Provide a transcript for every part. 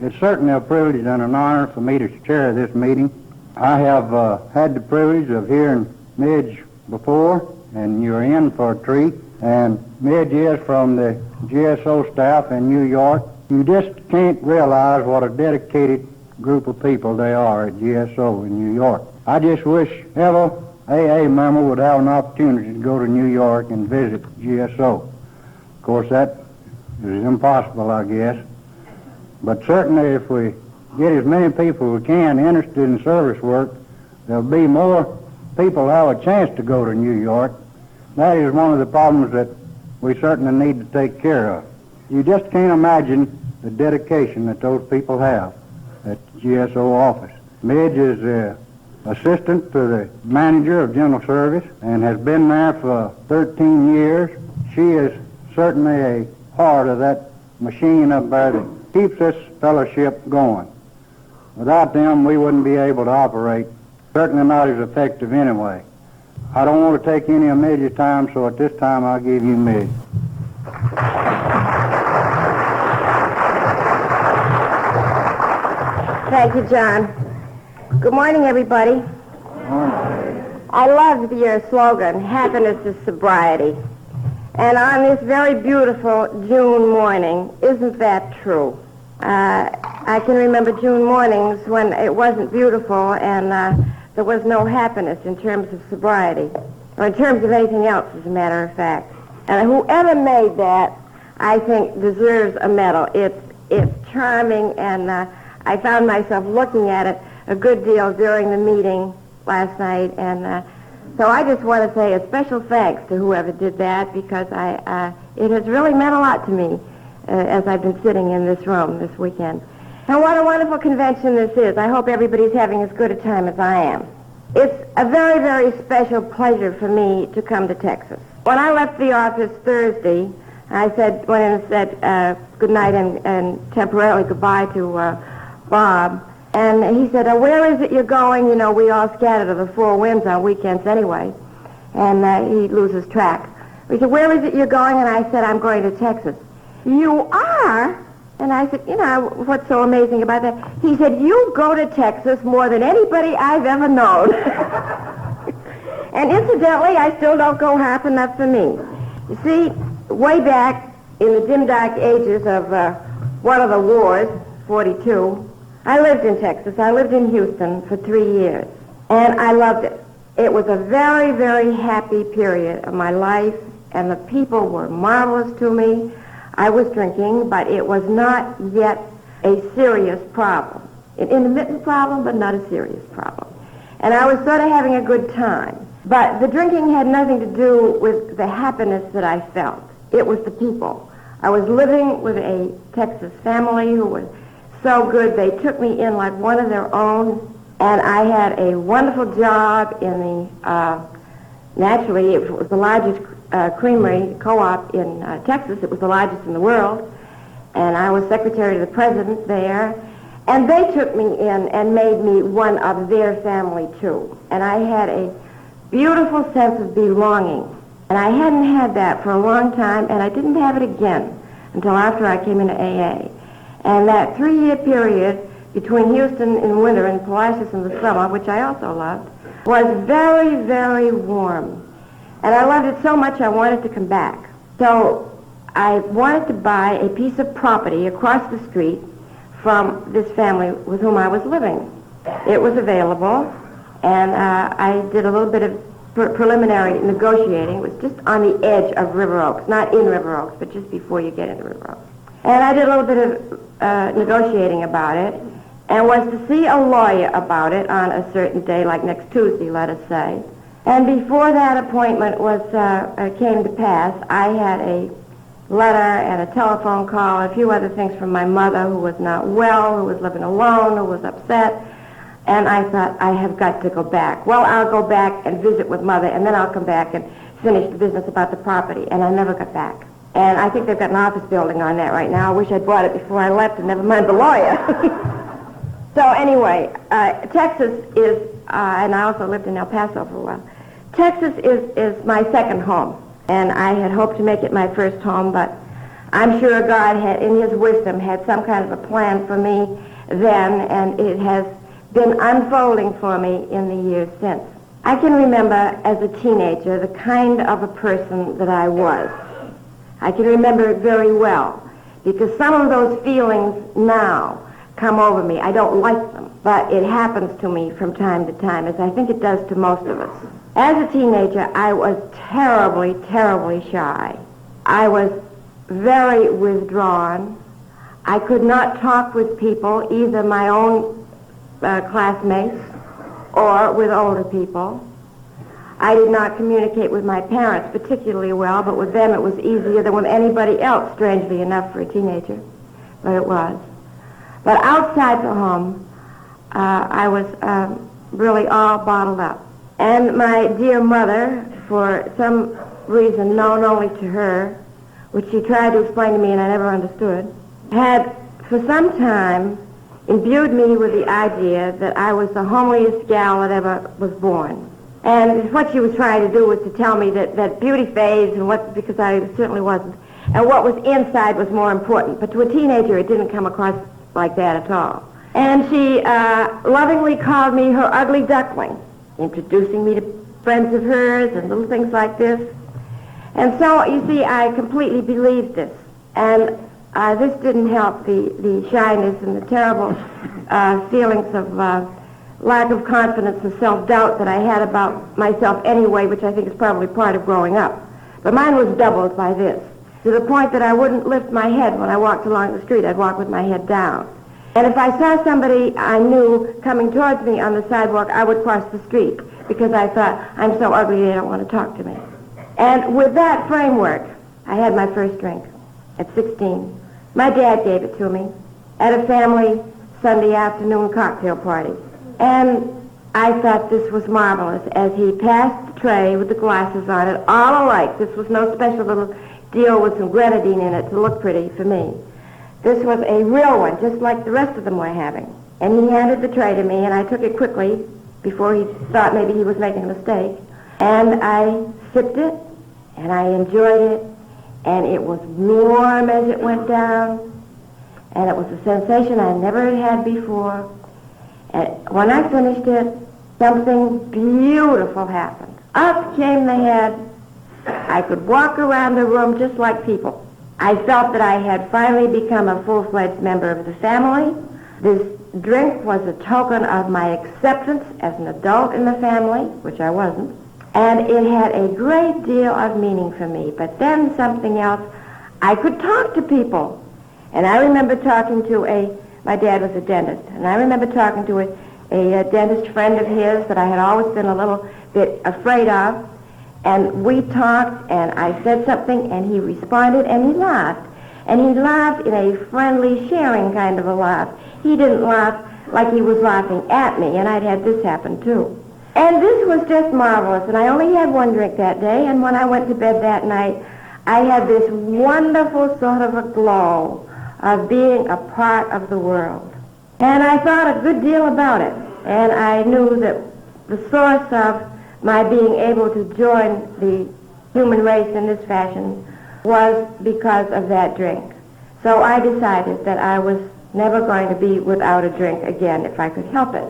It's certainly a privilege and an honor for me to chair this meeting. I have had the privilege of hearing Midge before, and you're in for a treat. And Midge is from the GSO staff in New York. You just can't realize what a dedicated group of people they are at GSO in New York. I just wish every AA member would have an opportunity to go to New York and visit GSO. Of course, that is impossible, I guess. But certainly if we get as many people as we can interested in service work, there'll be more people have a chance to go to New York. That is one of the problems that we certainly need to take care of. You just can't imagine the dedication that those people have at the GSO office. Midge is the assistant to the manager of general service and has been there for 13 years. She is certainly a part of that machine up there that keeps this fellowship going. Without them, we wouldn't be able to operate, certainly not as effective anyway. I don't want to take any of Midge's time, so at this time I'll give you Midge. Thank you, John. Good morning, everybody. Good morning. I loved your slogan, happiness is sobriety. And on this very beautiful June morning, isn't that true? I can remember June mornings when it wasn't beautiful and there was no happiness in terms of sobriety, or in terms of anything else, as a matter of fact. And whoever made that, I think, deserves a medal. It's charming, and I found myself looking at it a good deal during the meeting last night, and so I just want to say a special thanks to whoever did that, because it has really meant a lot to me as I've been sitting in this room this weekend. And what a wonderful convention this is. I hope everybody's having as good a time as I am. It's a very, very special pleasure for me to come to Texas. When I left the office Thursday, I went in and said good night and temporarily goodbye to Bob. And he said, where is it you're going? You know, we all scatter to the four winds on weekends anyway. And he loses track. He said, where is it you're going? And I said, I'm going to Texas. You are? And I said, you know, what's so amazing about that? He said, you go to Texas more than anybody I've ever known. And incidentally, I still don't go half enough for me. You see, way back in the dim dark ages of one of the wars, 42, I lived in Texas. I lived in Houston for 3 years, and I loved it. It was a very, very happy period of my life, and the people were marvelous to me. I was drinking, but it was not yet a serious problem. An intermittent problem, but not a serious problem. And I was sort of having a good time. But the drinking had nothing to do with the happiness that I felt. It was the people. I was living with a Texas family who was so good. They took me in like one of their own, and I had a wonderful job in the, naturally, it was the largest creamery co-op in Texas. It was the largest in the world, and I was secretary to the president there, and they took me in and made me one of their family too. And I had a beautiful sense of belonging, and I hadn't had that for a long time, and I didn't have it again until after I came into AA. And that 3-year period between Houston in winter and Palacios in the summer, which I also loved, was very, very warm. And I loved it so much I wanted to come back. So I wanted to buy a piece of property across the street from this family with whom I was living. It was available, and I did a little bit of preliminary negotiating. It was just on the edge of River Oaks, not in River Oaks, but just before you get into River Oaks. And I did a little bit of negotiating about it, and was to see a lawyer about it on a certain day, like next Tuesday, let us say. And before that appointment came to pass, I had a letter and a telephone call, and a few other things from my mother, who was not well, who was living alone, who was upset. And I thought, I have got to go back. Well, I'll go back and visit with Mother, and then I'll come back and finish the business about the property. And I never got back. And I think they've got an office building on that right now. I wish I'd bought it before I left, and never mind the lawyer. So anyway, Texas is, and I also lived in El Paso for a while. Texas is my second home, and I had hoped to make it my first home, but I'm sure God had, in his wisdom, had some kind of a plan for me then, and it has been unfolding for me in the years since. I can remember as a teenager the kind of a person that I was. I can remember it very well, because some of those feelings now come over me. I don't like them, but it happens to me from time to time, as I think it does to most of us. As a teenager, I was terribly, terribly shy. I was very withdrawn. I could not talk with people, either my own classmates or with older people. I did not communicate with my parents particularly well, but with them it was easier than with anybody else, strangely enough, for a teenager. But it was. But outside the home, I was really all bottled up. And my dear mother, for some reason known only to her, which she tried to explain to me and I never understood, had for some time imbued me with the idea that I was the homeliest gal that ever was born. And what she was trying to do was to tell me that beauty fades, and because I certainly wasn't, and what was inside was more important. But to a teenager, it didn't come across like that at all. And she lovingly called me her ugly duckling, introducing me to friends of hers and little things like this. And so, you see, I completely believed this. And this didn't help the shyness and the terrible feelings of lack of confidence and self-doubt that I had about myself anyway, which I think is probably part of growing up. But mine was doubled by this, to the point that I wouldn't lift my head when I walked along the street. I'd walk with my head down. And if I saw somebody I knew coming towards me on the sidewalk, I would cross the street because I thought, I'm so ugly they don't want to talk to me. And with that framework, I had my first drink at 16. My dad gave it to me at a family Sunday afternoon cocktail party. And I thought this was marvelous as he passed the tray with the glasses on it, all alike. This was no special little deal with some grenadine in it to look pretty for me. This was a real one, just like the rest of them were having. And he handed the tray to me, and I took it quickly before he thought maybe he was making a mistake. And I sipped it, and I enjoyed it, and it was warm as it went down, and it was a sensation I never had before. And when I finished it, something beautiful happened. Up came the head. I could walk around the room just like people. I felt that I had finally become a full-fledged member of the family. This drink was a token of my acceptance as an adult in the family, which I wasn't. And it had a great deal of meaning for me. But then something else, I could talk to people. And I remember talking to my dad was a dentist, and I remember talking to a dentist friend of his that I had always been a little bit afraid of. And we talked, and I said something, and he responded, and he laughed. And he laughed in a friendly, sharing kind of a laugh. He didn't laugh like he was laughing at me, and I'd had this happen too. And this was just marvelous, and I only had one drink that day, and when I went to bed that night, I had this wonderful sort of a glow of being a part of the world. And I thought a good deal about it, and I knew that the source of my being able to join the human race in this fashion was because of that drink. So I decided that I was never going to be without a drink again if I could help it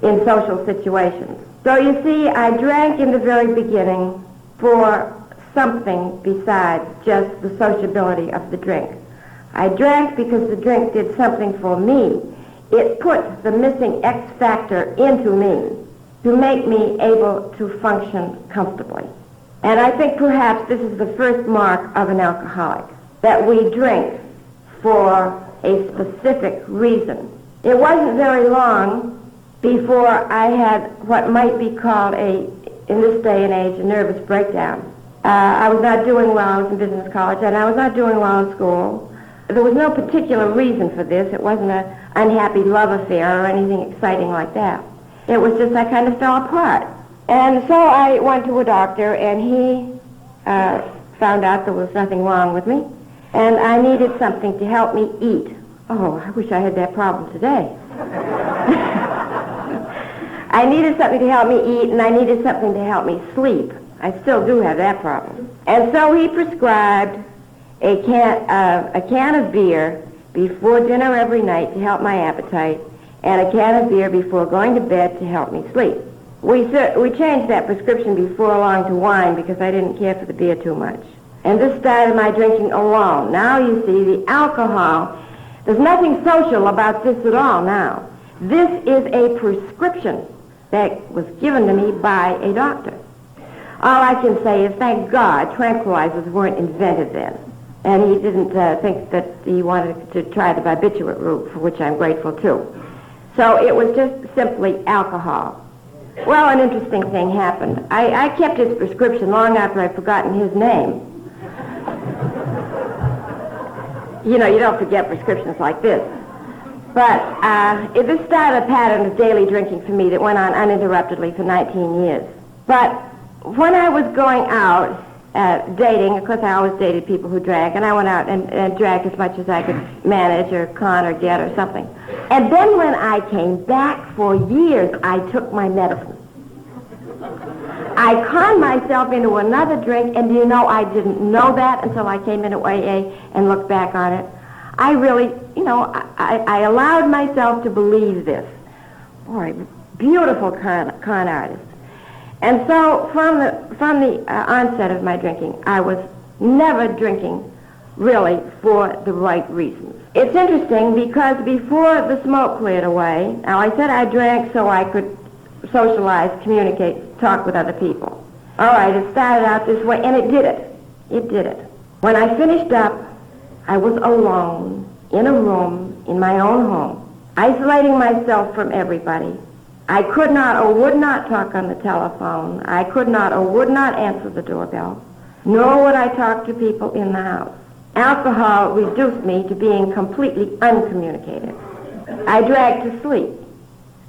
in social situations. So you see, I drank in the very beginning for something besides just the sociability of the drink. I drank because the drink did something for me. It put the missing X factor into me to make me able to function comfortably. And I think perhaps this is the first mark of an alcoholic, that we drink for a specific reason. It wasn't very long before I had what might be called in this day and age, a nervous breakdown. I was not doing well. I was in business college, and I was not doing well in school. There was no particular reason for this. It wasn't an unhappy love affair or anything exciting like that. It was just I kind of fell apart. And so I went to a doctor, and he found out there was nothing wrong with me, and I needed something to help me eat. Oh, I wish I had that problem today. I needed something to help me eat, and I needed something to help me sleep. I still do have that problem. And so he prescribed a can of beer before dinner every night to help my appetite, and a can of beer before going to bed to help me sleep. We changed that prescription before long to wine because I didn't care for the beer too much. And this started my drinking alone. Now you see, the alcohol, there's nothing social about this at all now. This is a prescription that was given to me by a doctor. All I can say is, thank God, tranquilizers weren't invented then. And he didn't think that he wanted to try the barbiturate route, for which I'm grateful too. So it was just simply alcohol. Well, an interesting thing happened. I kept his prescription long after I'd forgotten his name. You know, you don't forget prescriptions like this. But this started a pattern of daily drinking for me that went on uninterruptedly for 19 years. But when I was going out dating, of course I always dated people who drank, and I went out and drank as much as I could manage or con or get or something. And then when I came back for years, I took my medicine. I conned myself into another drink, and do you know, I didn't know that until I came into AA and looked back on it. I really, you know, I allowed myself to believe this. Boy, beautiful con artist. And so from the onset of my drinking, I was never drinking really for the right reasons. It's interesting because before the smoke cleared away, now I said I drank so I could socialize, communicate, talk with other people. All right, it started out this way, and it did it. It did it. When I finished up, I was alone in a room in my own home, isolating myself from everybody. I could not or would not talk on the telephone. I could not or would not answer the doorbell, nor would I talk to people in the house. Alcohol reduced me to being completely uncommunicative. I drank to sleep.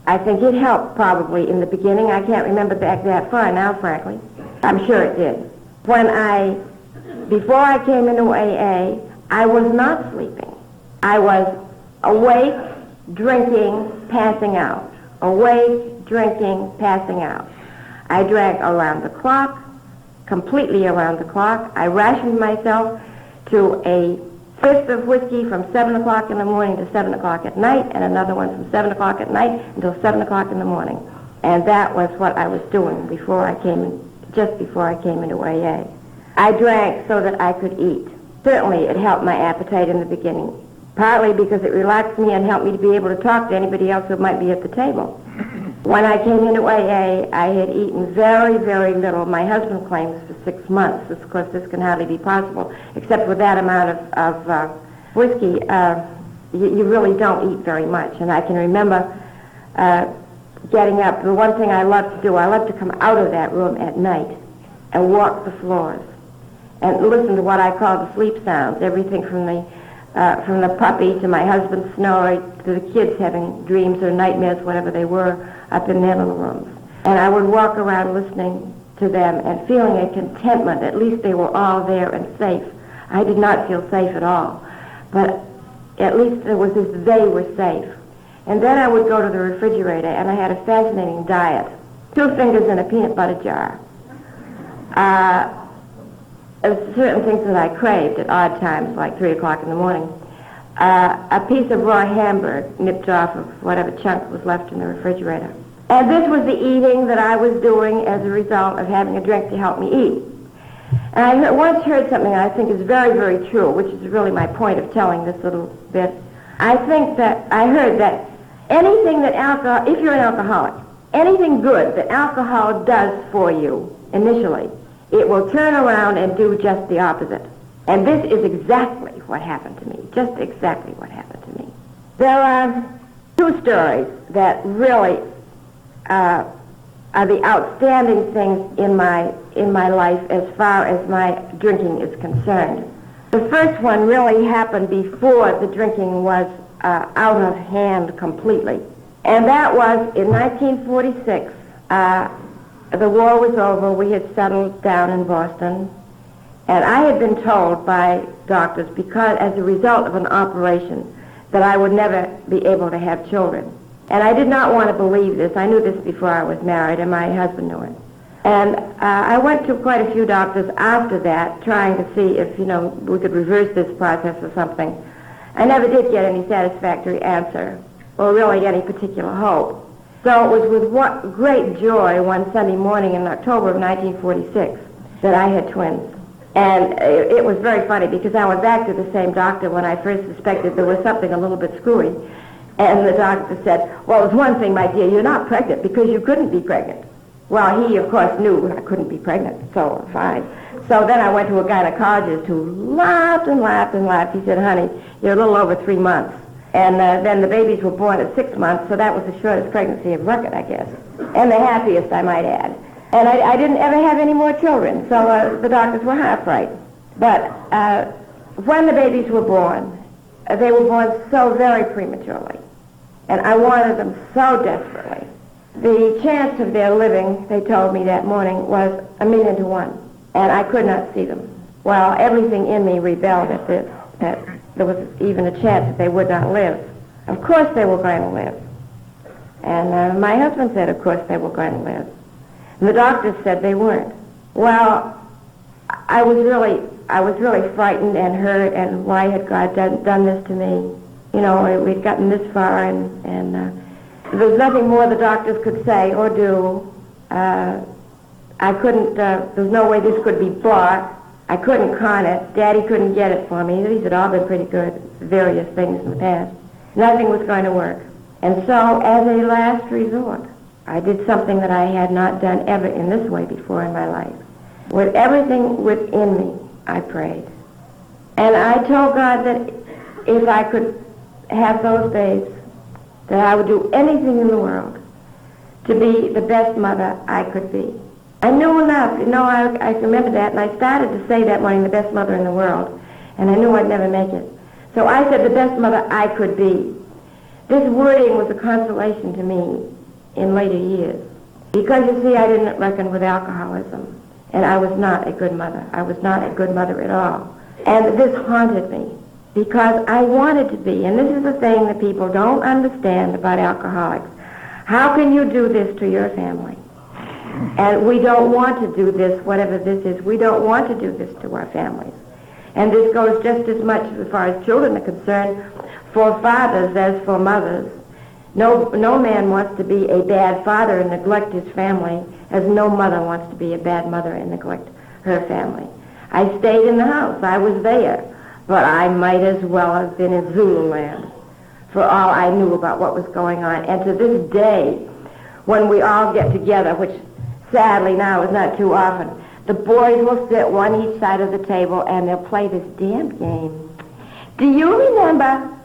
I think it helped probably in the beginning. I can't remember back that far now, frankly. I'm sure it did. Before I came into AA, I was not sleeping. I was awake, drinking, passing out. Awake, drinking, passing out. I drank around the clock, completely around the clock. I rationed myself to a fifth of whiskey from 7 o'clock in the morning to 7 o'clock at night, and another one from 7 o'clock at night until 7 o'clock in the morning. And that was what I was doing just before I came into AA. I drank so that I could eat. Certainly it helped my appetite in the beginning, partly because it relaxed me and helped me to be able to talk to anybody else who might be at the table. When I came into AA, I had eaten very, very little. My husband claims for 6 months. Of course, this can hardly be possible, except with that amount of whiskey. You really don't eat very much. And I can remember getting up. The one thing I love to do, I love to come out of that room at night and walk the floors and listen to what I call the sleep sounds, everything from the puppy to my husband snoring to the kids having dreams or nightmares, whatever they were, up in their little rooms. And I would walk around listening to them and feeling a contentment. At least they were all there and safe. I did not feel safe at all, but at least it was as they were safe. And then I would go to the refrigerator, and I had a fascinating diet. 2 fingers in a peanut butter jar. Certain things that I craved at odd times, like 3 o'clock in the morning. A piece of raw hamburger nipped off of whatever chunk was left in the refrigerator. And this was the eating that I was doing as a result of having a drink to help me eat. And I once heard something I think is very, very true, which is really my point of telling this little bit. I heard that anything that alcohol, if you're an alcoholic, anything good that alcohol does for you initially, it will turn around and do just the opposite. And this is exactly what happened to me, just exactly what happened to me. There are 2 stories that really are the outstanding things in my life as far as my drinking is concerned. The first one really happened before the drinking was out of hand completely. And that was in 1946. The war was over. We had settled down in Boston. And I had been told by doctors, because as a result of an operation, that I would never be able to have children. And I did not want to believe this. I knew this before I was married, and my husband knew it. And I went to quite a few doctors after that, trying to see if, we could reverse this process or something. I never did get any satisfactory answer, or really any particular hope. So it was with great joy one Sunday morning in October of 1946 that I had twins. And it was very funny because I went back to the same doctor when I first suspected there was something a little bit screwy. And the doctor said, well, there's one thing, my dear, you're not pregnant because you couldn't be pregnant. Well, he, of course, knew I couldn't be pregnant, so fine. So then I went to a gynecologist who laughed and laughed and laughed. He said, honey, you're a little over 3 months. And then the babies were born at 6 months, so that was the shortest pregnancy of record, I guess. And the happiest, I might add. And I didn't ever have any more children, so the doctors were half right. But when the babies were born, they were born so very prematurely. And I wanted them so desperately. The chance of their living, they told me that morning, was 1,000,000 to 1. And I could not see them. Well, everything in me rebelled at this, that there was even a chance that they would not live. Of course they were going to live. And my husband said, of course they were going to live. And the doctors said they weren't. Well, I was really frightened and hurt, and why had God done this to me? We'd gotten this far, and there was nothing more the doctors could say or do. I couldn't, there's no way this could be bought. I couldn't con it. Daddy couldn't get it for me. These had all been pretty good, various things in the past. Nothing was going to work. And so, as a last resort, I did something that I had not done ever in this way before in my life. With everything within me, I prayed. And I told God that if I could have those days, that I would do anything in the world to be the best mother I could be. I knew enough. I remember that, and I started to say that morning, the best mother in the world, and I knew I'd never make it. So I said, the best mother I could be. This wording was a consolation to me in later years. Because, you see, I didn't reckon with alcoholism, and I was not a good mother. I was not a good mother at all. And this haunted me, because I wanted to be, and this is the thing that people don't understand about alcoholics. How can you do this to your family? And we don't want to do this, whatever this is. We don't want to do this to our families. And this goes just as much as far as children are concerned for fathers as for mothers. No man wants to be a bad father and neglect his family, as no mother wants to be a bad mother and neglect her family. I stayed in the house. I was there. But I might as well have been in Zululand for all I knew about what was going on. And to this day, when we all get together, which sadly now is not too often, the boys will sit one each side of the table and they'll play this damn game. Do you remember?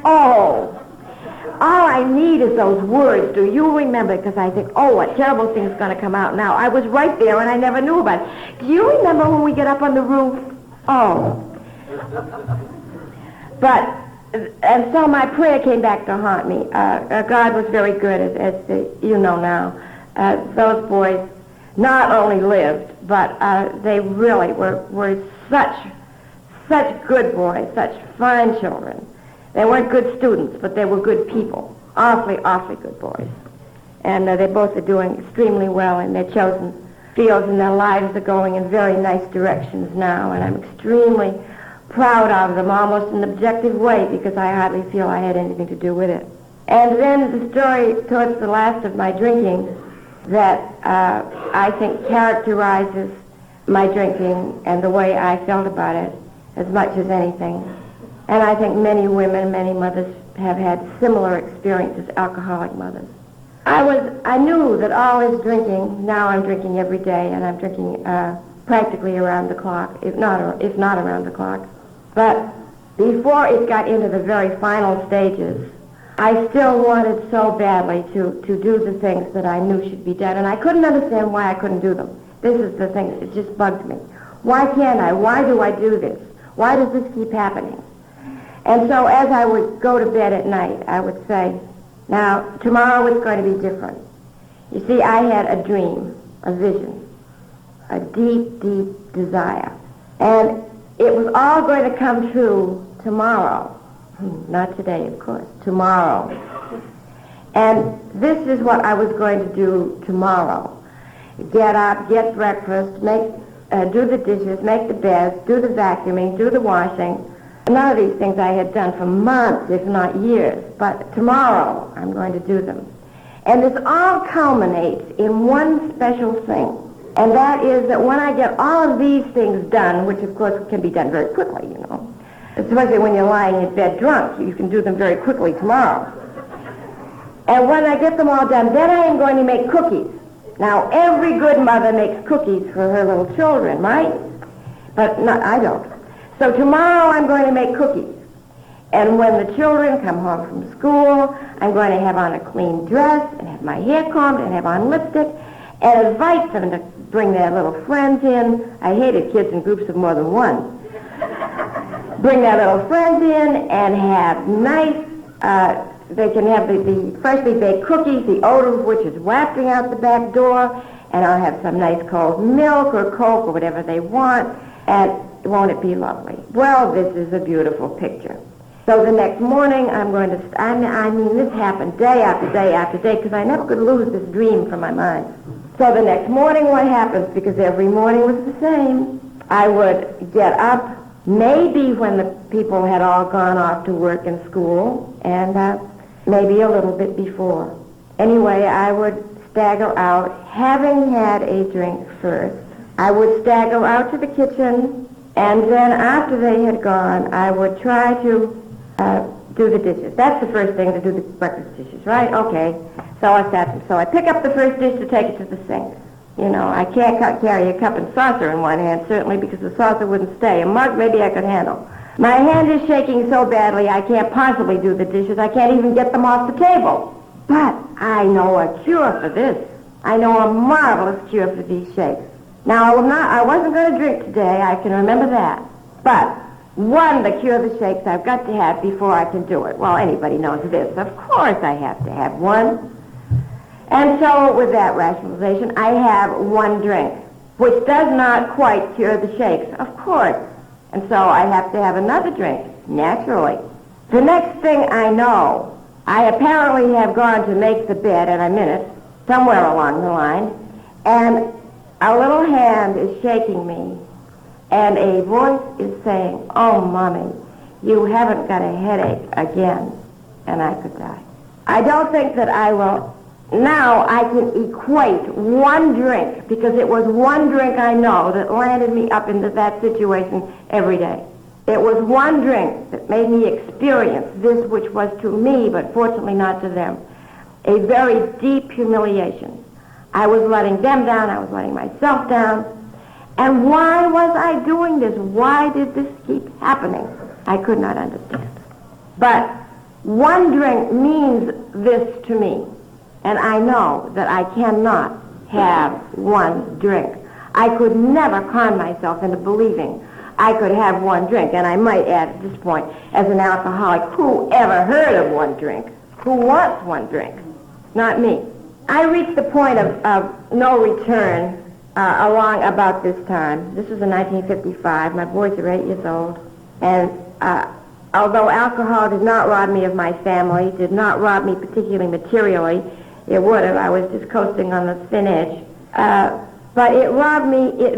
Oh, all I need is those words. Do you remember? Because I think, oh, what terrible thing is going to come out now. I was right there and I never knew about it. Do you remember when we get up on the roof? Oh. But, and so my prayer came back to haunt me. God was very good, as you know now. Those boys not only lived, but they really were such good boys, such fine children. They weren't good students, but they were good people. Awfully, awfully good boys. And they both are doing extremely well in their chosen fields, and their lives are going in very nice directions now, and I'm extremely proud of them, almost in an objective way, because I hardly feel I had anything to do with it. And then the story towards the last of my drinking that I think characterizes my drinking and the way I felt about it as much as anything. And I think many women, many mothers have had similar experiences, alcoholic mothers. I knew that all this drinking, now I'm drinking every day, and I'm drinking practically around the clock, if not around the clock. But before it got into the very final stages, I still wanted so badly to do the things that I knew should be done, and I couldn't understand why I couldn't do them. This is the thing, it just bugged me. Why can't I? Why do I do this? Why does this keep happening? And so as I would go to bed at night, I would say, now, tomorrow it's going to be different. You see, I had a dream, a vision, a deep, deep desire. And it was all going to come true tomorrow. Not today, of course. Tomorrow. And this is what I was going to do tomorrow. get up, get breakfast, do the dishes, make the beds, do the vacuuming, do the washing. None of these things I had done for months, if not years, but tomorrow I'm going to do them. And this all culminates in one special thing, and that is that when I get all of these things done, which of course can be done very quickly, especially when you're lying in bed drunk, you can do them very quickly tomorrow. And when I get them all done, then I am going to make cookies. Now, every good mother makes cookies for her little children, right? But I don't. So tomorrow I'm going to make cookies. And when the children come home from school, I'm going to have on a clean dress and have my hair combed and have on lipstick and invite them to bring their little friends in. I hated kids in groups of more than one. Bring their little friends in and have nice, they can have the freshly baked cookies, the odor of which is wafting out the back door, and I'll have some nice cold milk or Coke or whatever they want, and won't it be lovely? Well, this is a beautiful picture. So the next morning, I'm going to, this happened day after day after day, because I never could lose this dream from my mind. So the next morning, what happens, because every morning was the same, I would get up, maybe when the people had all gone off to work and school, and maybe a little bit before. Anyway, I would stagger out, having had a drink first. I would stagger out to the kitchen, and then after they had gone, I would try to do the dishes. That's the first thing, to do the breakfast dishes, right? Okay. So I pick up the first dish to take it to the sink. I can't carry a cup and saucer in one hand, certainly, because the saucer wouldn't stay. A mug, maybe I could handle. My hand is shaking so badly I can't possibly do the dishes. I can't even get them off the table. But I know a cure for this. I know a marvelous cure for these shakes. Now, I wasn't going to drink today. I can remember that. But one, the cure of the shakes I've got to have before I can do it. Well, anybody knows this. Of course I have to have one. And so with that rationalization, I have one drink, which does not quite cure the shakes, of course. And so I have to have another drink, naturally. The next thing I know, I apparently have gone to make the bed in a minute, somewhere along the line, and a little hand is shaking me, and a voice is saying, "Oh, Mommy, you haven't got a headache again," and I could die. I don't think that I will. Now I can equate one drink, because it was one drink I know that landed me up into that situation every day. It was one drink that made me experience this, which was to me, but fortunately not to them, a very deep humiliation. I was letting them down, I was letting myself down. And why was I doing this? Why did this keep happening? I could not understand. But one drink means this to me. And I know that I cannot have one drink. I could never con myself into believing I could have one drink. And I might add at this point, as an alcoholic, who ever heard of one drink? Who wants one drink? Not me. I reached the point of no return along about this time. This was in 1955. My boys are 8 years old. And although alcohol did not rob me of my family, did not rob me particularly materially, it would have. I was just coasting on the thin edge. But it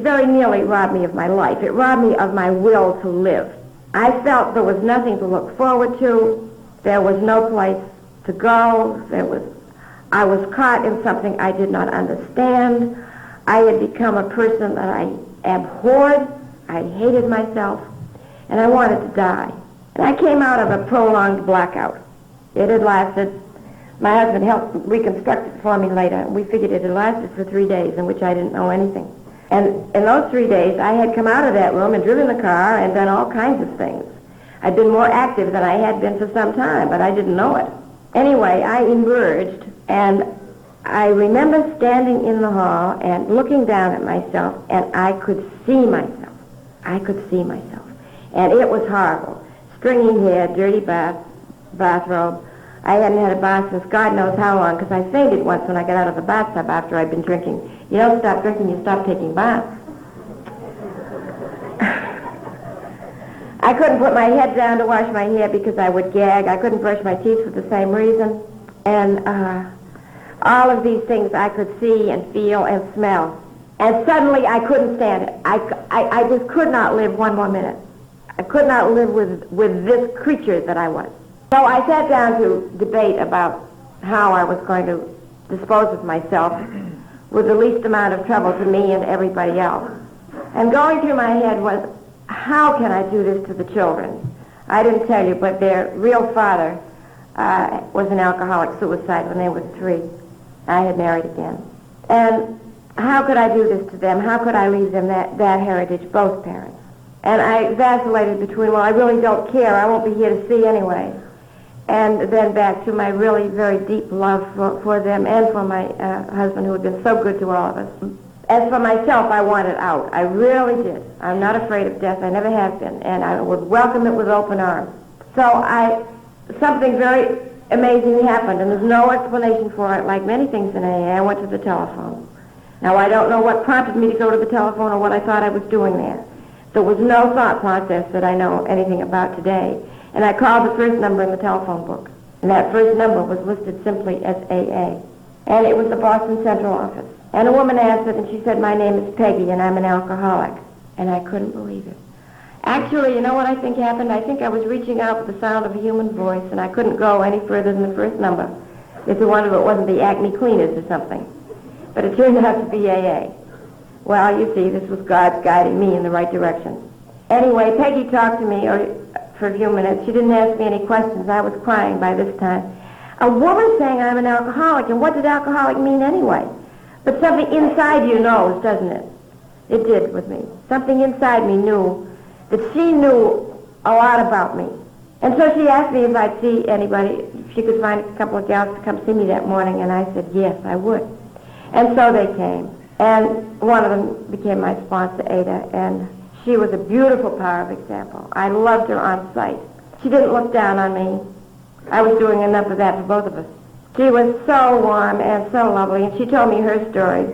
very nearly robbed me of my life. It robbed me of my will to live. I felt there was nothing to look forward to. There was no place to go. I was caught in something I did not understand. I had become a person that I abhorred. I hated myself. And I wanted to die. And I came out of a prolonged blackout. It had lasted. My husband helped reconstruct it for me later. We figured it had lasted for 3 days, in which I didn't know anything. And in those 3 days, I had come out of that room and driven the car and done all kinds of things. I'd been more active than I had been for some time, but I didn't know it. Anyway, I emerged, and I remember standing in the hall and looking down at myself, and I could see myself. I could see myself. And it was horrible. Stringy hair, dirty bathrobe. I hadn't had a bath since God knows how long, because I fainted once when I got out of the bathtub after I'd been drinking. You don't stop drinking, you stop taking baths. I couldn't put my head down to wash my hair because I would gag. I couldn't brush my teeth for the same reason. And All of these things I could see and feel and smell. And suddenly I couldn't stand it. I just could not live one more minute. I could not live with this creature that I was. So I sat down to debate about how I was going to dispose of myself with the least amount of trouble to me and everybody else. And going through my head was, how can I do this to the children? I didn't tell you, but their real father was an alcoholic suicide when they were 3. I had married again. And how could I do this to them? How could I leave them that heritage, both parents? And I vacillated between, well, I really don't care. I won't be here to see anyway. And then back to my really very deep love for them and for my husband, who had been so good to all of us. As for myself, I wanted out. I really did. I'm not afraid of death. I never have been. And I would welcome it with open arms. So something very amazing happened, and there's no explanation for it. Like many things in AA, I went to the telephone. Now, I don't know what prompted me to go to the telephone or what I thought I was doing there. There was no thought process that I know anything about today. And I called the first number in the telephone book. And that first number was listed simply as AA. And it was the Boston Central office. And a woman answered, and she said, my name is Peggy, and I'm an alcoholic. And I couldn't believe it. Actually, you know what I think happened? I think I was reaching out with the sound of a human voice, and I couldn't go any further than the first number. It's a wonder if it wasn't the Acme Cleaners or something. But it turned out to be AA. Well, you see, this was God's guiding me in the right direction. Anyway, Peggy talked to me for a few minutes. She didn't ask me any questions. I was crying by this time. A woman saying I'm an alcoholic, and what did alcoholic mean anyway? But something inside you knows, doesn't it? It did with me. Something inside me knew that she knew a lot about me. And so she asked me if I'd see anybody, if she could find a couple of gals to come see me that morning, and I said yes, I would. And so they came. And one of them became my sponsor, Ada, and she was a beautiful power of example. I loved her on sight. She didn't look down on me. I was doing enough of that for both of us. She was so warm and so lovely, and she told me her story.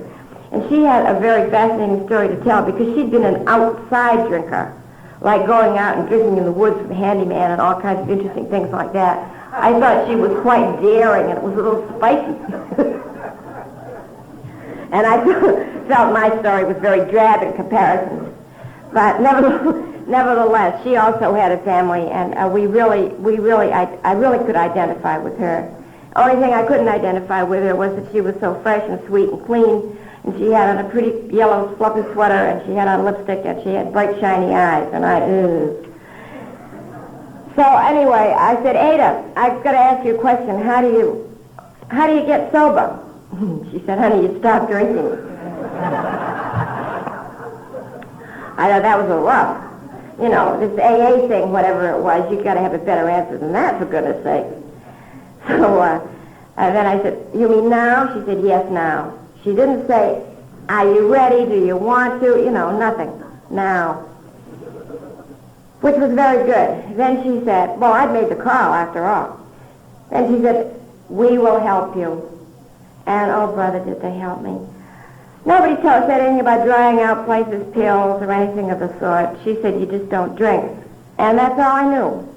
And she had a very fascinating story to tell because she'd been an outside drinker, like going out and drinking in the woods with a handyman and all kinds of interesting things like that. I thought she was quite daring, and it was a little spicy. And I felt my story was very drab in comparison. But nevertheless, she also had a family, and I really could identify with her. Only thing I couldn't identify with her was that she was so fresh and sweet and clean, and she had on a pretty yellow fluffy sweater, and she had on lipstick, and she had bright shiny eyes, and So anyway, I said, Ada, I've got to ask you a question. How do you get sober? She said, honey, you stop drinking. I thought that was a rough. You know, this AA thing, whatever it was, you've got to have a better answer than that, for goodness sake. So then I said, you mean now? She said, yes, now. She didn't say, are you ready? Do you want to? You know, nothing. Now. Which was very good. Then she said, well, I'd made the call after all. Then she said, we will help you. And, oh, brother, did they help me. Nobody said anything about drying out places, pills, or anything of the sort. She said, you just don't drink. And that's all I knew.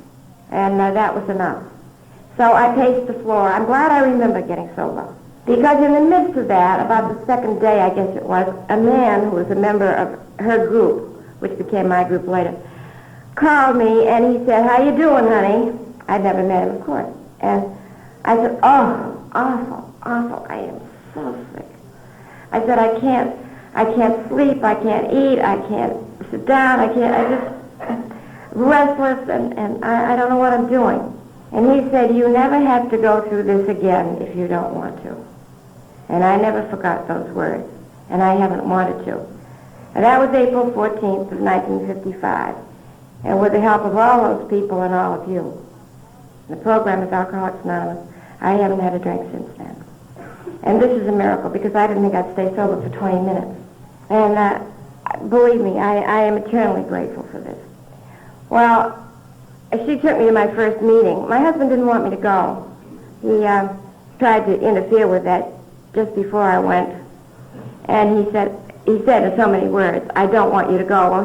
And that was enough. So I paced the floor. I'm glad I remember getting sober. Because in the midst of that, about the second day, I guess it was, a man who was a member of her group, which became my group later, called me, and he said, how you doing, honey? I'd never met him, of course. And I said, oh, awful, awful. I am so sick. I said, I can't sleep, I can't eat, I can't sit down, I just restless, and I don't know what I'm doing. And he said, you never have to go through this again if you don't want to. And I never forgot those words, and I haven't wanted to. And that was April 14th of 1955. And with the help of all those people and all of you, the program is Alcoholics Anonymous, I haven't had a drink since then. And this is a miracle, because I didn't think I'd stay sober for 20 minutes. And believe me, I am eternally grateful for this. Well, she took me to my first meeting. My husband didn't want me to go. He tried to interfere with that just before I went. And he said in so many words, I don't want you to go. Well,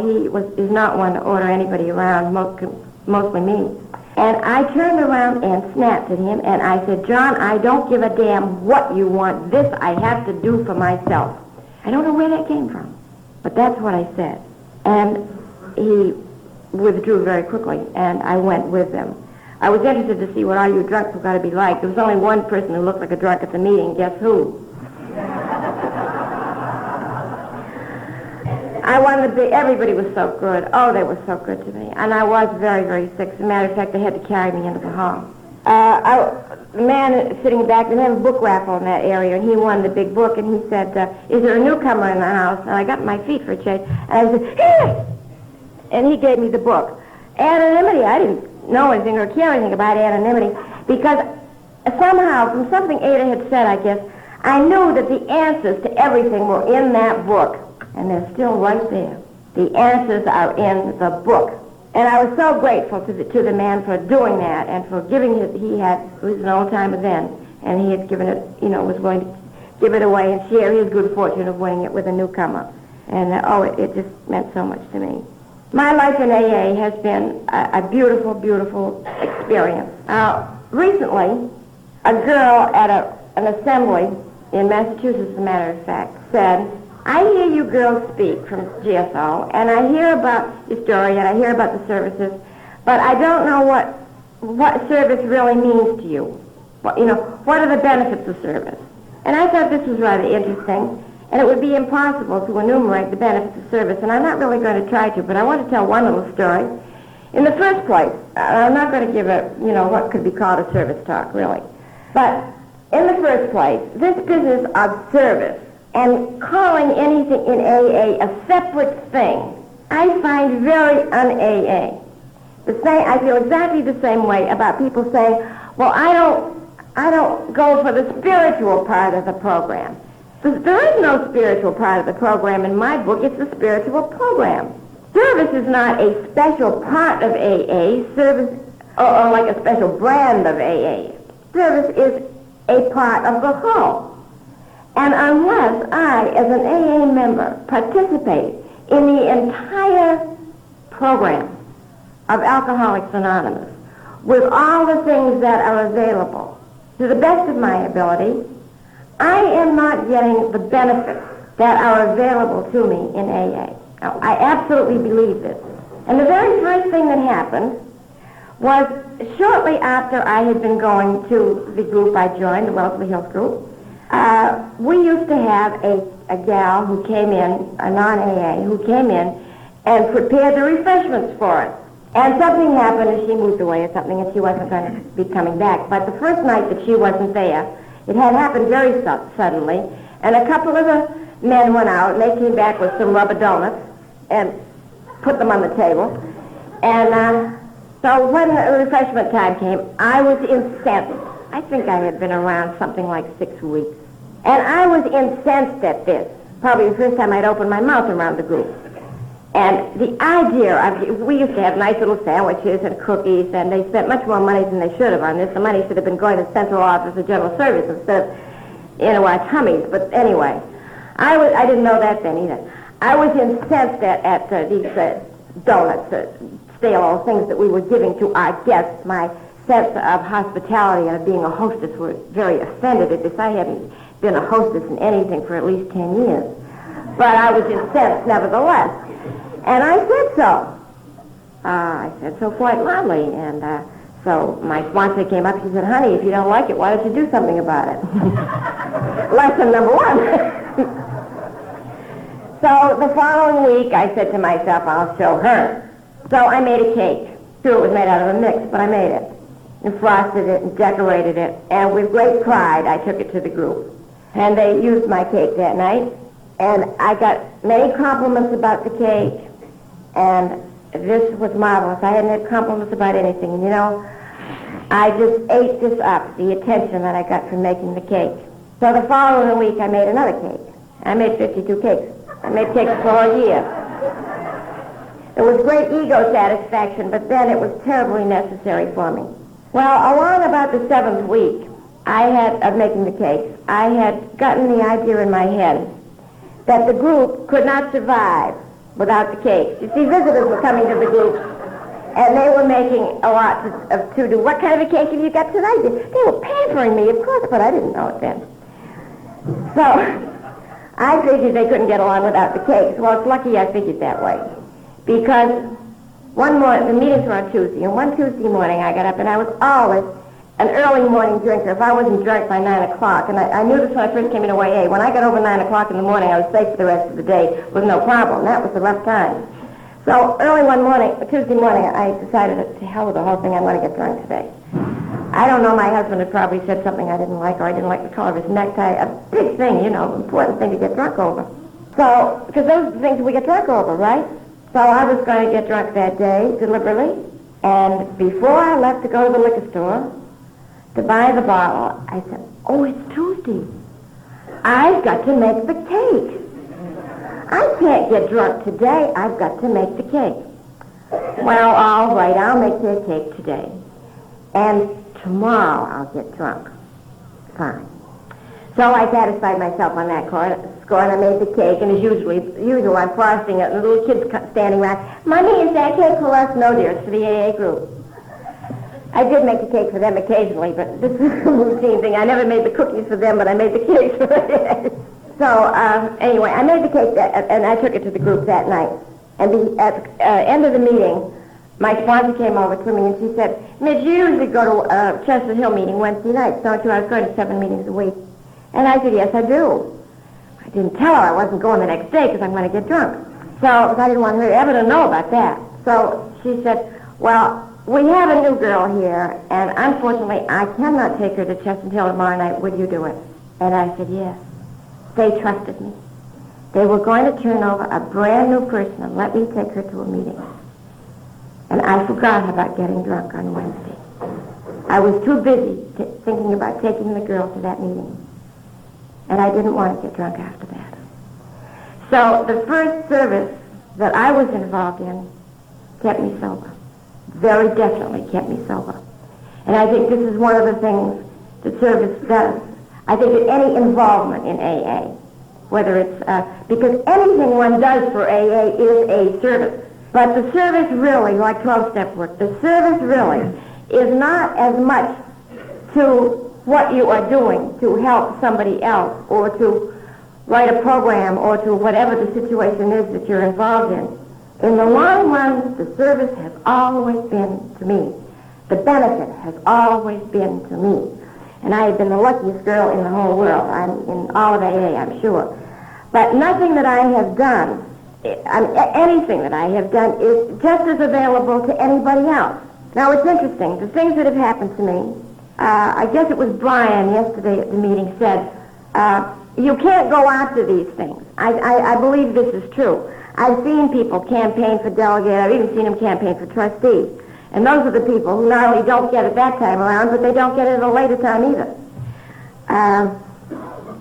he's not one to order anybody around, mostly me. And I turned around and snapped at him, and I said, John, I don't give a damn what you want. This I have to do for myself. I don't know where that came from, but that's what I said. And he withdrew very quickly, and I went with them. I was interested to see what all you drunks were going to be like. There was only one person who looked like a drunk at the meeting. Guess who? I wanted to be, everybody was so good. Oh, they were so good to me. And I was very, very sick. As a matter of fact, they had to carry me into the hall. The man sitting back, they had a book raffle in that area, and he won the big book, and he said, is there a newcomer in the house? And I got my feet for a change, and I said, here! And he gave me the book. Anonymity, I didn't know anything or care anything about anonymity, because somehow, from something Ada had said, I guess, I knew that the answers to everything were in that book. And they're still right there. The answers are in the book. And I was so grateful to the man for doing that and for giving it. It was an old-time event, and he had given it, was going to give it away and share his good fortune of winning it with a newcomer. And, it just meant so much to me. My life in AA has been a beautiful, beautiful experience. Recently, a girl at an assembly in Massachusetts, as a matter of fact, said, I hear you girls speak from GSO, and I hear about your story, and I hear about the services, but I don't know what service really means to you. What are the benefits of service? And I thought this was rather interesting, and it would be impossible to enumerate the benefits of service, and I'm not really going to try to, but I want to tell one little story. In the first place, I'm not going to give what could be called a service talk, really. But in the first place, this business of service and calling anything in AA a separate thing, I find very un-AA. I feel exactly the same way about people saying, well, I don't go for the spiritual part of the program. There is no spiritual part of the program in my book. It's the spiritual program. Service is not a special part of AA, service, or like a special brand of AA. Service is a part of the whole. And unless I, as an AA member, participate in the entire program of Alcoholics Anonymous, with all the things that are available, to the best of my ability, I am not getting the benefits that are available to me in AA. Now, I absolutely believe this. And the very first thing that happened was shortly after I had been going to the group I joined, the Wellesley Hills group. We used to have a gal who came in, a non-AA, who came in and prepared the refreshments for us. And something happened and she moved away or something and she wasn't going to be coming back. But the first night that she wasn't there, it had happened very suddenly, and a couple of the men went out and they came back with some rubber donuts and put them on the table. And so when the refreshment time came, I was incensed. I think I had been around something like 6 weeks. And I was incensed at this. Probably the first time I'd opened my mouth around the group. And the idea of, we used to have nice little sandwiches and cookies, and they spent much more money than they should have on this. The money should have been going to Central Office of General Service instead of, our tummies. But anyway, I didn't know that then either. I was incensed at these donuts, stale old things that we were giving to our guests. My sense of hospitality and of being a hostess were very offended at this. I hadn't been a hostess in anything for at least 10 years. But I was incensed nevertheless. And I said so. I said so quite loudly. And so my sponsor came up. She said, honey, if you don't like it, why don't you do something about it? Lesson number 1. So the following week, I said to myself, I'll show her. So I made a cake. Sure, it was made out of a mix, but I made it. And frosted it and decorated it. And with great pride, I took it to the group. And they used my cake that night. And I got many compliments about the cake. And this was marvelous. I hadn't had compliments about anything. I just ate this up, the attention that I got from making the cake. So the following week, I made another cake. I made 52 cakes. I made cakes for a year. There was great ego satisfaction, but then it was terribly necessary for me. Well, along about the 7th week of making the cakes, I had gotten the idea in my head that the group could not survive without the cakes. You see, visitors were coming to the group, And they were making a lot to do. What kind of a cake have you got tonight? They were pampering me, of course, but I didn't know it then. So I figured they couldn't get along without the cakes. Well, it's lucky I figured that way. Because one morning, the meetings were on Tuesday, and one Tuesday morning I got up, and I was always an early morning drinker. If I wasn't drunk by 9 o'clock, and I knew this when I first came into AA, when I got over 9 o'clock in the morning, I was safe for the rest of the day with no problem. That was the rough time. So early one morning, Tuesday morning, I decided to hell with the whole thing. I'm going to get drunk today. I don't know, my husband had probably said something I didn't like, or I didn't like the color of his necktie. A big thing, you know, important thing to get drunk over. So, because those are the things we get drunk over, right? So I was going to get drunk that day, deliberately. And before I left to go to the liquor store to buy the bottle, I said, oh, it's Tuesday. I've got to make the cake. I can't get drunk today. I've got to make the cake. Well, all right, I'll make the cake today. And tomorrow I'll get drunk. Fine. So I satisfied myself on that score, and I made the cake, and as usual, I'm frosting it, and the little kids standing around. Mommy, is that cake for us? No, dear, it's for the AA group. I did make the cake for them occasionally, but this is a routine thing. I never made the cookies for them, but I made the cakes for them. So, anyway, I made the cake, and I took it to the group that night. And at the end of the meeting, my sponsor came over to me, and she said, Midge, you usually go to Chestnut Hill meeting Wednesday nights, don't you? I was going to 7 meetings a week. And I said, yes, I do. I didn't tell her I wasn't going the next day because I'm going to get drunk. So, I didn't want her ever to know about that. So she said, well, we have a new girl here, and unfortunately, I cannot take her to Chestnut Hill tomorrow night. Would you do it? And I said, yes. They trusted me. They were going to turn over a brand new person and let me take her to a meeting. And I forgot about getting drunk on Wednesday. I was too busy thinking about taking the girl to that meeting. And I didn't want to get drunk after that. So the first service that I was involved in kept me sober. Very definitely kept me sober. And I think this is one of the things that service does. I think that any involvement in AA, whether it's, because anything one does for AA is a service. But the service really, like 12-step work, the service really is not as much to what you are doing to help somebody else or to write a program or to whatever the situation is that you're involved in. In the long run, the service has always been to me. The benefit has always been to me. And I have been the luckiest girl in the whole world. I'm in all of AA, I'm sure. But nothing that I have done, anything that I have done is just as available to anybody else. Now, it's interesting. The things that have happened to me, I guess it was Brian yesterday at the meeting said, you can't go after these things. I believe this is true. I've seen people campaign for delegate. I've even seen them campaign for trustee. And those are the people who not only don't get it that time around, but they don't get it at a later time either.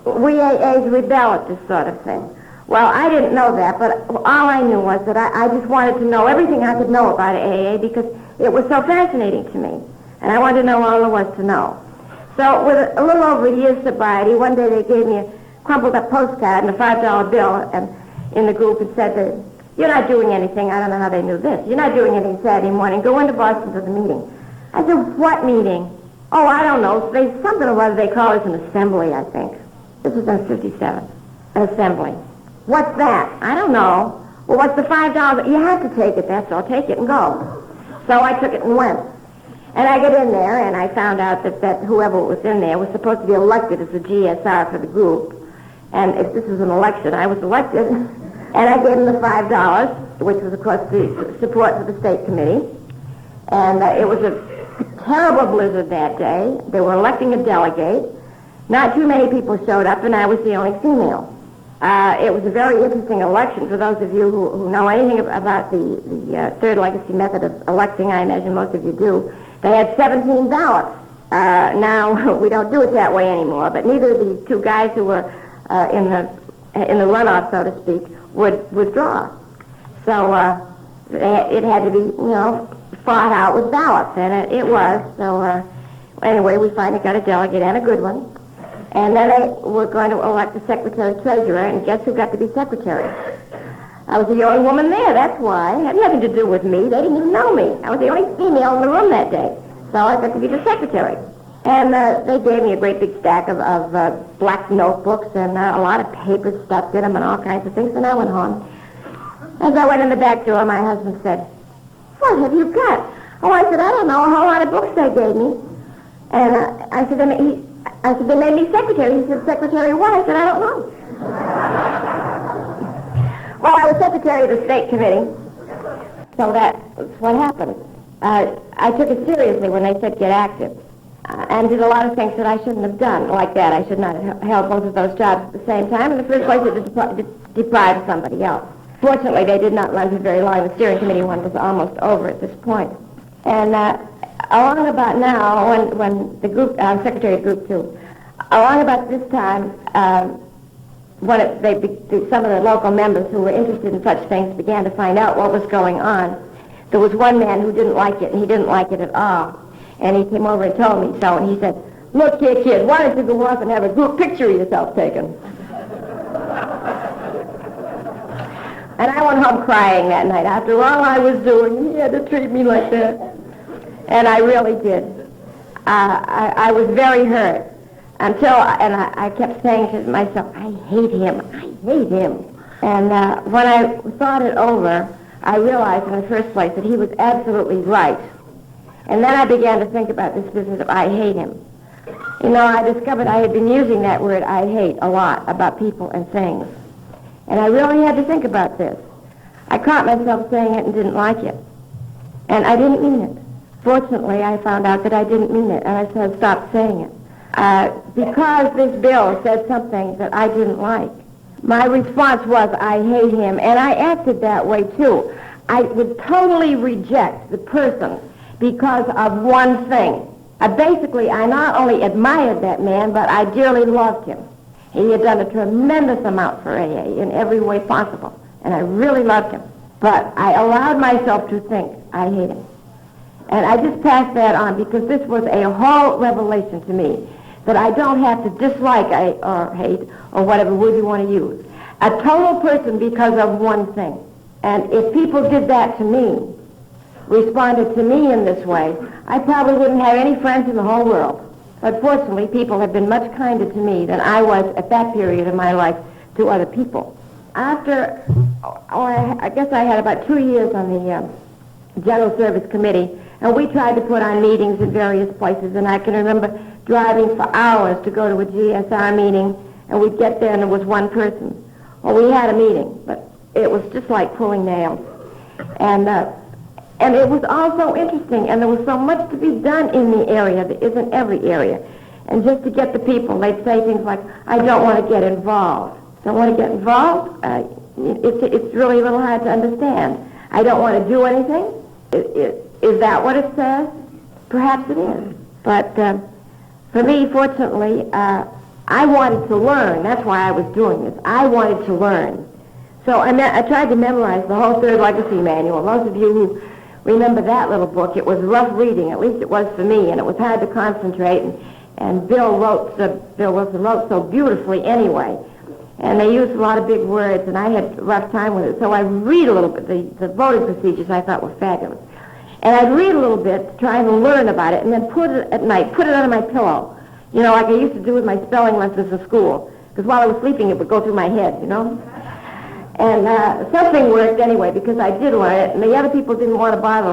We AAs rebel at this sort of thing. Well, I didn't know that, but all I knew was that I just wanted to know everything I could know about AA because it was so fascinating to me. And I wanted to know all there was to know. So with a little over a year's sobriety, one day they gave me a crumpled up postcard and a $5 bill and in the group and said that you're not doing anything. I don't know how they knew this. You're not doing anything Saturday morning. Go into Boston to the meeting. I said, what meeting? Oh, I don't know. Something or other they call it an assembly, I think. This is in 57. An assembly. What's that? I don't know. Well, what's the $5? You have to take it, that's all. Take it and go. So I took it and went. And I get in there, and I found out that whoever was in there was supposed to be elected as the GSR for the group. And if this was an election, I was elected. And I gave him the $5, which was, of course, the support for the state committee. And it was a terrible blizzard that day. They were electing a delegate. Not too many people showed up, and I was the only female. It was a very interesting election for those of you who know anything about the third legacy method of electing. I imagine most of you do. They had 17 ballots. Now, we don't do it that way anymore, but neither of the two guys who were in the runoff, so to speak, would withdraw. So it had to be, fought out with ballots, and it was. So anyway, we finally got a delegate and a good one. And then they were going to elect a secretary-treasurer, and guess who got to be secretary? I was the only woman there, that's why. It had nothing to do with me. They didn't even know me. I was the only female in the room that day. So I got to be the secretary. And they gave me a great big stack of black notebooks and a lot of papers stuffed in them and all kinds of things. And I went home. As I went in the back door, my husband said, "What have you got?" Oh, I said, "I don't know, a whole lot of books they gave me." And I said, "They made me secretary." He said, "Secretary what?" I said, "I don't know." Well, I was secretary of the state committee. So that's what happened. I took it seriously when they said get active. And did a lot of things that I shouldn't have done like that. I should not have held both of those jobs at the same time. In the first place, it deprived somebody else. Fortunately, they did not run for very long. The steering committee one was almost over at this point. And along about now, when the group, I'm secretary of Group 2, along about this time, some of the local members who were interested in such things began to find out what was going on. There was one man who didn't like it, and he didn't like it at all. And he came over and told me so, and he said, "Look here, kid, why don't you go off and have a group picture of yourself taken?" And I went home crying that night. After all I was doing, he had to treat me like that. And I really did. I was very hurt. I kept saying to myself, I hate him. And when I thought it over, I realized in the first place that he was absolutely right. And then I began to think about this business of I hate him. You know, I discovered I had been using that word I hate a lot about people and things. And I really had to think about this. I caught myself saying it and didn't like it. And I didn't mean it. Fortunately, I found out that I didn't mean it, and I said, stop saying it. Because this bill said something that I didn't like, my response was, I hate him. And I acted that way, too. I would totally reject the person because of one thing. Basically, I not only admired that man, but I dearly loved him. He had done a tremendous amount for AA in every way possible, and I really loved him. But I allowed myself to think, I hate him. And I just passed that on because this was a whole revelation to me, that I don't have to dislike or hate or whatever word you want to use a total person because of one thing. And if people did that to me, responded to me in this way, I probably wouldn't have any friends in the whole world. But fortunately, people have been much kinder to me than I was at that period of my life to other people. After, I guess I had about 2 years on the General Service Committee, and we tried to put on meetings in various places, and I can remember driving for hours to go to a GSR meeting, and we'd get there and there was one person. Well, we had a meeting, but it was just like pulling nails. And it was all so interesting, and there was so much to be done in the area that isn't every area. And just to get the people, they'd say things like, I don't want to get involved. Don't want to get involved? It's really a little hard to understand. I don't want to do anything? Is that what it says? Perhaps it is. But for me, fortunately, I wanted to learn. That's why I was doing this. I wanted to learn. So I tried to memorize the whole Third Legacy Manual. Those of you who remember that little book, it was rough reading, at least it was for me, and it was hard to concentrate, and Bill Wilson wrote so beautifully anyway, and they used a lot of big words, and I had a rough time with it, so I'd read a little bit. The voting procedures I thought were fabulous. And I'd read a little bit, trying to learn about it, and then put it at night, put it under my pillow, you know, like I used to do with my spelling lessons in school, because while I was sleeping it would go through my head, you know. And something worked anyway, because I did learn it, and the other people didn't want to bother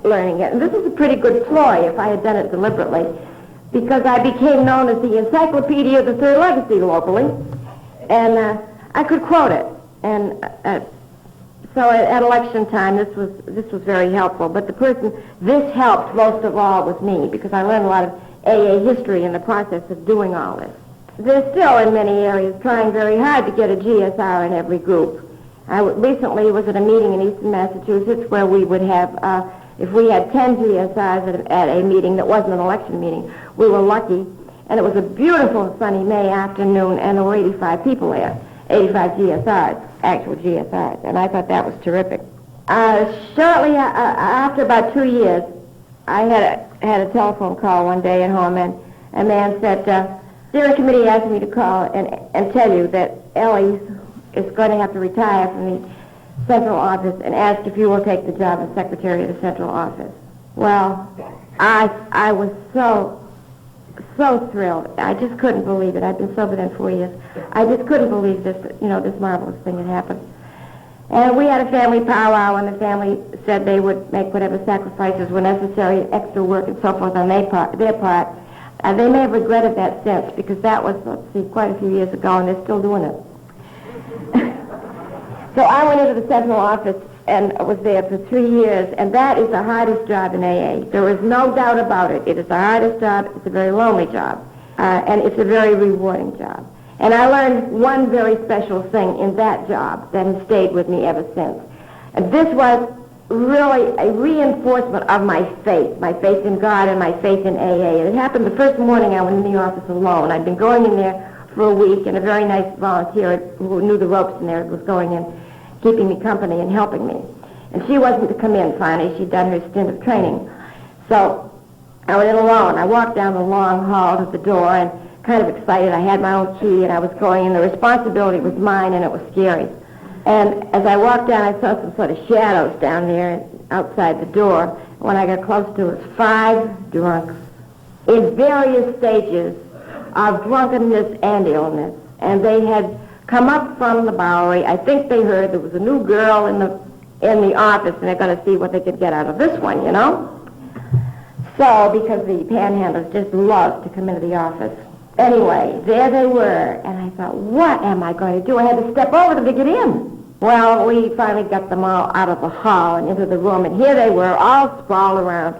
learning it. And this is a pretty good ploy if I had done it deliberately, because I became known as the Encyclopedia of the Third Legacy locally, and I could quote it. And so at election time, this was very helpful. But the person this helped most of all was me, because I learned a lot of AA history in the process of doing all this. They're still, in many areas, trying very hard to get a GSR in every group. I recently was at a meeting in Eastern Massachusetts where we would have, if we had 10 GSRs at a meeting that wasn't an election meeting, we were lucky. And it was a beautiful sunny May afternoon, and there were 85 people there, 85 GSRs, actual GSRs, and I thought that was terrific. Shortly after about 2 years, I had a telephone call one day at home, and a man said, steering committee asked me to call and tell you that Ellie is going to have to retire from the central office and ask if you will take the job as secretary of the central office. Well, I was so thrilled. I just couldn't believe it. I'd been sober then 4 years. I just couldn't believe this, this marvelous thing had happened. And we had a family powwow, and the family said they would make whatever sacrifices were necessary, extra work and so forth on their part. They may have regretted that since, because that was, quite a few years ago, and they're still doing it. So I went into the central office and was there for 3 years, and that is the hardest job in AA. There is no doubt about it. It is the hardest job. It's a very lonely job, and it's a very rewarding job. And I learned one very special thing in that job that has stayed with me ever since. And this was really a reinforcement of my faith in God and my faith in AA. And it happened the first morning I went in the office alone. I'd been going in there for a week, and a very nice volunteer who knew the ropes in there was going in, keeping me company and helping me. And she wasn't to come in finally. She'd done her stint of training. So I went in alone. I walked down the long hall to the door, and kind of excited. I had my own key, and I was going in. The responsibility was mine, and it was scary. And as I walked down, I saw some sort of shadows down there outside the door. When I got close to it, 5 drunks in various stages of drunkenness and illness. And they had come up from the Bowery. I think they heard there was a new girl in the office, and they're going to see what they could get out of this one, So, because the panhandlers just love to come into the office. Anyway, there they were, and I thought, what am I going to do? I had to step over them to get in. Well, we finally got them all out of the hall and into the room, and here they were, all sprawled around.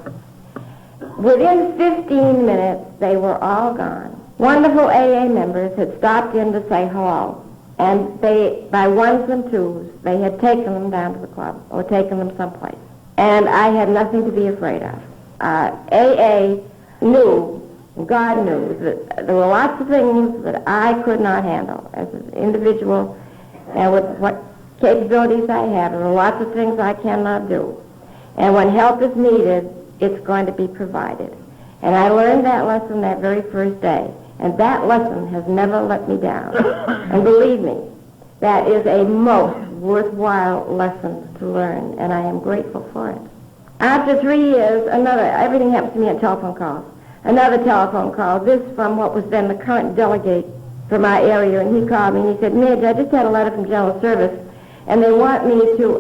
Within 15 minutes, they were all gone. Wonderful AA members had stopped in to say hello, and they, by ones and twos, they had taken them down to the club or taken them someplace. And I had nothing to be afraid of. AA knew, God knew, that there were lots of things that I could not handle as an individual, and with what capabilities I have, there are lots of things I cannot do. And when help is needed, it's going to be provided. And I learned that lesson that very first day. And that lesson has never let me down. And believe me, that is a most worthwhile lesson to learn, and I am grateful for it. After 3 years, everything happens to me on telephone calls. Another telephone call, this from what was then the current delegate for my area, and he called me and he said, Midge, I just had a letter from General Service, and they want me to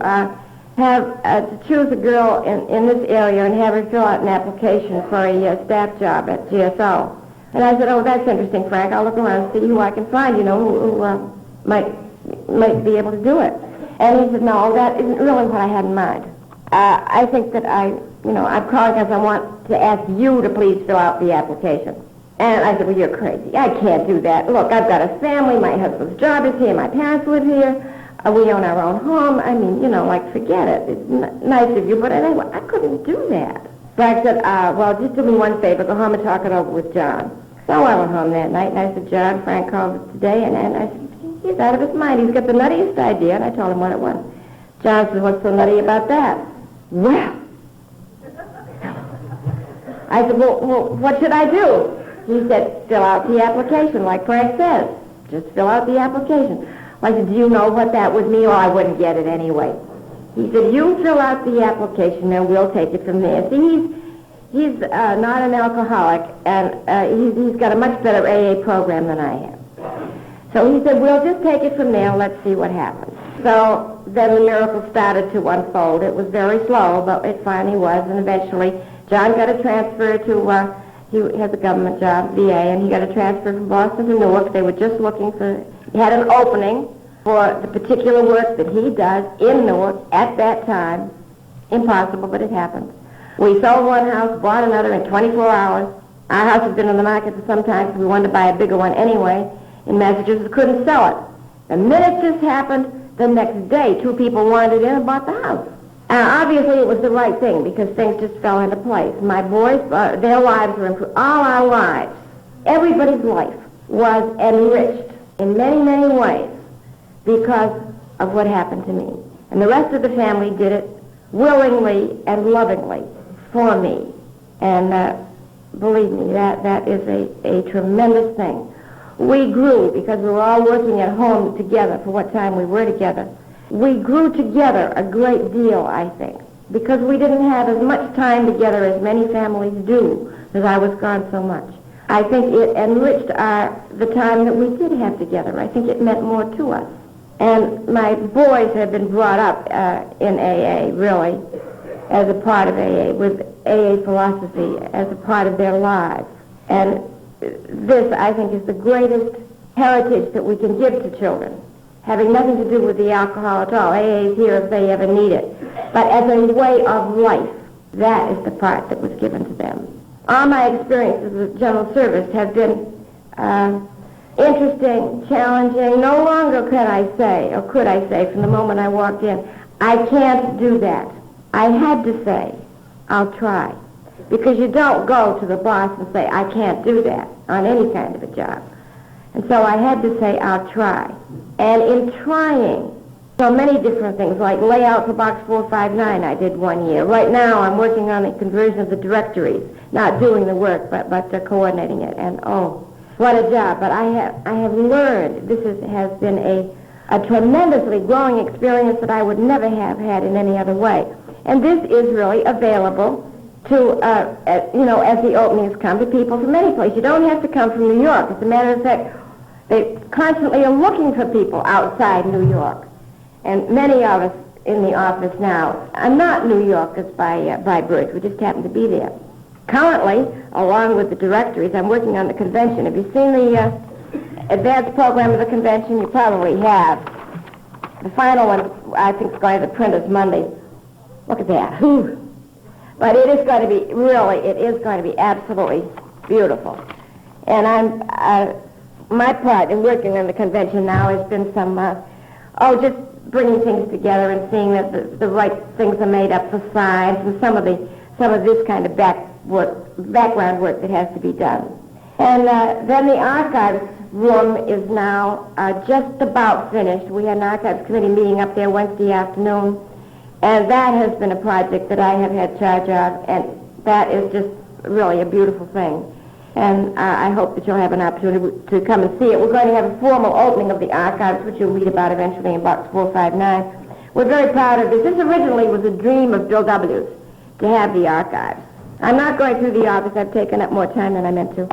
to choose a girl in this area and have her fill out an application for a staff job at GSO. And I said, oh, that's interesting, Frank. I'll look around and see who I can find, who might be able to do it. And he said, no, that isn't really what I had in mind. I think that I'm calling because I want to ask you to please fill out the application. And I said, well, you're crazy. I can't do that. Look, I've got a family. My husband's job is here. My parents live here. We own our own home. I mean, forget it. It's nice of you, but anyway, I couldn't do that. Frank said, well, just do me one favor. Go home and talk it over with John. So I went home that night, and I said, John, Frank called today, and I said, he's out of his mind. He's got the nuttiest idea, and I told him what it was. John said, what's so nutty about that? Well, I said, well, what should I do? He said, fill out the application, like Frank says. Just fill out the application. I said, do you know what that would mean? Or I wouldn't get it anyway. He said, you fill out the application and we'll take it from there. See, he's not an alcoholic, and he's got a much better AA program than I have. So he said, we'll just take it from there and let's see what happens. So then the miracle started to unfold. It was very slow, but it finally was, and eventually John got a transfer to, he had a government job, VA, and he got a transfer from Boston to Newark. They were just looking for, he had an opening for the particular work that he does in Newark at that time. Impossible, but it happened. We sold one house, bought another in 24 hours. Our house has been on the market for some time, so we wanted to buy a bigger one anyway. In Massachusetts, couldn't sell it. The minute this happened, the next day, 2 people wandered in and bought the house. Obviously, it was the right thing because things just fell into place. My boys, their lives were improved. All our lives, everybody's life was enriched in many, many ways because of what happened to me. And the rest of the family did it willingly and lovingly for me. And believe me, that is a tremendous thing. We grew because we were all working at home together for what time we were together. we grew together a great deal, I think, because we didn't have as much time together as many families do, because I was gone so much. I think it enriched the time that we did have together. I think it meant more to us. And my boys have been brought up in AA, really, as a part of AA, with AA philosophy as a part of their lives. And this, I think, is the greatest heritage that we can give to children, having nothing to do with the alcohol at all. AA is here if they ever need it. But as a way of life, that is the part that was given to them. All my experiences with general service have been interesting, challenging. No longer could I say from the moment I walked in, I can't do that. I had to say, I'll try. Because you don't go to the boss and say, I can't do that on any kind of a job. And so I had to say, I'll try. And in trying so many different things, like layout for Box 459 I did one year. Right now I'm working on the conversion of the directories, not doing the work, but coordinating it. And oh, what a job. But I have learned, this has been a tremendously growing experience that I would never have had in any other way. And this is really available to, as the openings come to people from any place. You don't have to come from New York. As a matter of fact, they constantly are looking for people outside New York. And many of us in the office now are not New Yorkers by birth. We just happen to be there. Currently, along with the directories, I'm working on the convention. Have you seen the advanced program of the convention? You probably have. The final one, I think, is going to the printers Monday. Look at that. Whew. But it is going to be absolutely beautiful. And my part in working on the convention now has been some, just bringing things together and seeing that the right things are made up for signs and some of this kind of background work that has to be done. And then the archives room is now just about finished. We had an archives committee meeting up there Wednesday afternoon, and that has been a project that I have had charge of, and that is just really a beautiful thing. And I hope that you'll have an opportunity to come and see it. We're going to have a formal opening of the archives, which you'll read about eventually in Box 459. We're very proud of this. This originally was a dream of Bill W.'s, to have the archives. I'm not going through the office. I've taken up more time than I meant to.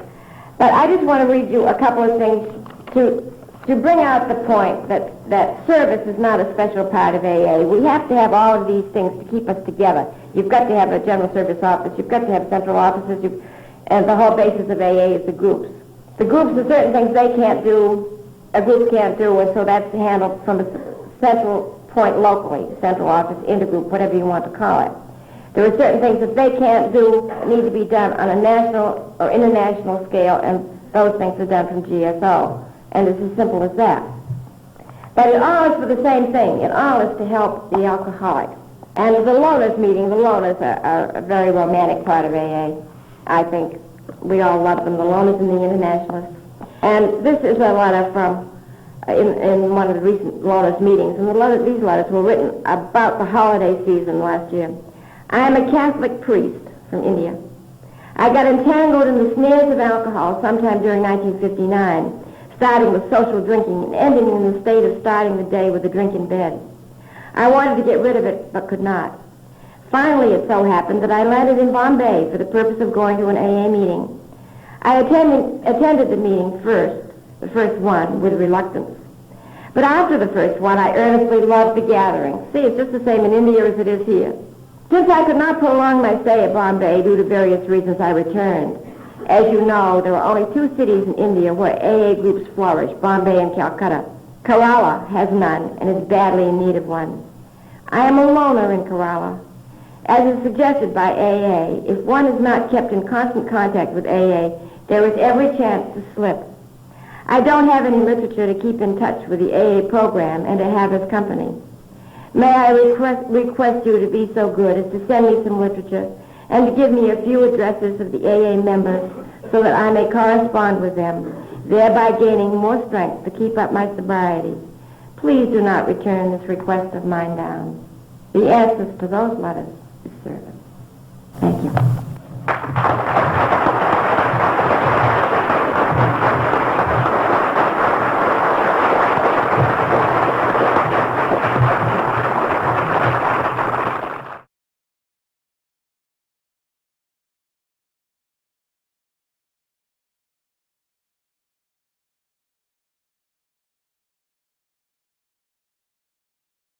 But I just want to read you a couple of things to bring out the point that service is not a special part of AA. We have to have all of these things to keep us together. You've got to have a general service office. You've got to have central offices. And the whole basis of AA is the groups. The groups are certain things they can't do, a group can't do, and so that's handled from a central point locally, central office, intergroup, whatever you want to call it. There are certain things that they can't do that need to be done on a national or international scale, and those things are done from GSO. And it's as simple as that. But it all is for the same thing. It all is to help the alcoholic. And the loners meeting, the loners are a very romantic part of AA. I think we all love them, the loners and the internationalists. And this is a letter from, in one of the recent loners meetings, and these letters were written about the holiday season last year. I am a Catholic priest from India. I got entangled in the snares of alcohol sometime during 1959, starting with social drinking and ending in the state of starting the day with a drink in bed. I wanted to get rid of it, but could not. Finally, it so happened that I landed in Bombay for the purpose of going to an AA meeting. I attended the meeting the first one, with reluctance. But after the first one, I earnestly loved the gathering. See, it's just the same in India as it is here. Since I could not prolong my stay at Bombay due to various reasons, I returned. As you know, there are only 2 cities in India where AA groups flourish, Bombay and Calcutta. Kerala has none and is badly in need of one. I am a loner in Kerala. As is suggested by AA, if one is not kept in constant contact with AA, there is every chance to slip. I don't have any literature to keep in touch with the AA program and to have as company. May I request you to be so good as to send me some literature and to give me a few addresses of the AA members so that I may correspond with them, thereby gaining more strength to keep up my sobriety. Please do not return this request of mine down. The answers to those letters is service. Thank you.